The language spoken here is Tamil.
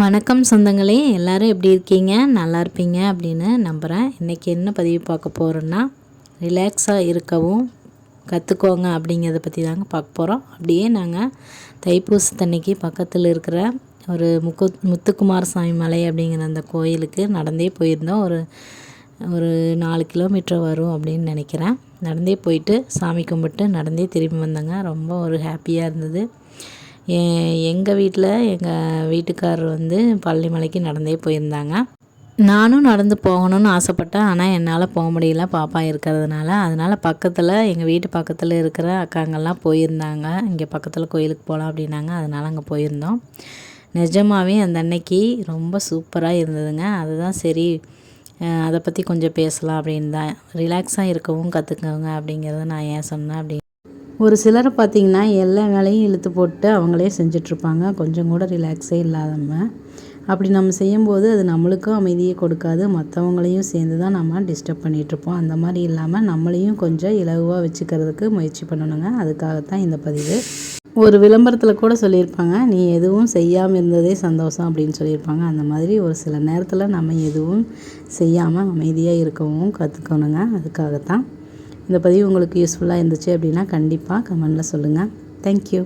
வணக்கம் சொந்தங்களே, எல்லோரும் எப்படி இருக்கீங்க? நல்லா இருப்பீங்க அப்படின்னு நம்புகிறேன். இன்றைக்கி என்ன பதிவு பார்க்க போகிறோன்னா, ரிலாக்ஸாக இருக்கவும் கற்றுக்கோங்க அப்படிங்கிறத பற்றி தாங்க பார்க்க போகிறோம். அப்படியே நாங்கள் தைப்பூசத்தன்னைக்கு பக்கத்தில் இருக்கிற ஒரு முத்துக்குமார சாமி மலை அப்படிங்கிற அந்த கோயிலுக்கு நடந்தே போயிருந்தோம். ஒரு ஒரு 4 கிலோமீட்டர் வரும் அப்படின்னு நினைக்கிறேன். நடந்தே போயிட்டு சாமி கும்பிட்டு நடந்தே திரும்பி வந்தோங்க. ரொம்ப ஒரு ஹாப்பியாக இருந்தது. எங்கள் வீட்டில் எங்கள் வீட்டுக்காரர் பழனிமலைக்கு நடந்தே போயிருந்தாங்க. நானும் நடந்து போகணும்னு ஆசைப்பட்டேன். ஆனால் என்னால் போக முடியல, பாப்பா இருக்கிறதுனால. அதனால் பக்கத்தில் எங்கள் வீட்டு பக்கத்தில் இருக்கிற அக்காங்கள்லாம் போயிருந்தாங்க. இங்கே பக்கத்தில் கோயிலுக்கு போகலாம் அப்படின்னாங்க. அதனால் அங்கே போயிருந்தோம். நிஜமாகவே அந்த அன்னைக்கு ரொம்ப சூப்பராக இருந்ததுங்க. அதுதான் சரி, அதை பற்றி கொஞ்சம் பேசலாம் அப்படின்னு தான். ரிலாக்ஸாக இருக்கவும் கற்றுக்கோங்க அப்படிங்கிறத நான் ஏன் சொன்னேன் அப்படி. ஒரு சிலரை பார்த்திங்கன்னா எல்லா வேலையும் இழுத்து போட்டு அவங்களே செஞ்சிட்ருப்பாங்க, கொஞ்சம் கூட ரிலாக்ஸே இல்லாமல். அப்படி நம்ம செய்யும்போது அது நம்மளுக்கும் அமைதியை கொடுக்காது, மற்றவங்களையும் சேர்ந்து தான் நம்ம டிஸ்டர்ப் பண்ணிகிட்ருப்போம். அந்த மாதிரி இல்லாமல் நம்மளையும் கொஞ்சம் இலகுவாக வச்சுக்கிறதுக்கு முயற்சி பண்ணணுங்க. அதுக்காகத்தான் இந்த பதிவு. ஒரு விளம்பரத்தில் கூட சொல்லியிருப்பாங்க, நீ எதுவும் செய்யாமல் இருந்ததே சந்தோஷம் அப்படின்னு சொல்லியிருப்பாங்க. அந்த மாதிரி ஒரு சில நேரத்தில் நம்ம எதுவும் செய்யாமல் அமைதியாக இருக்கவும் கற்றுக்கணுங்க. அதுக்காகத்தான் இந்த பதிவு உங்களுக்கு யூஸ்ஃபுல்லாக இருந்துச்சு அப்படின்னா கண்டிப்பாக கமெண்டில் சொல்லுங்கள். தேங்க்யூ.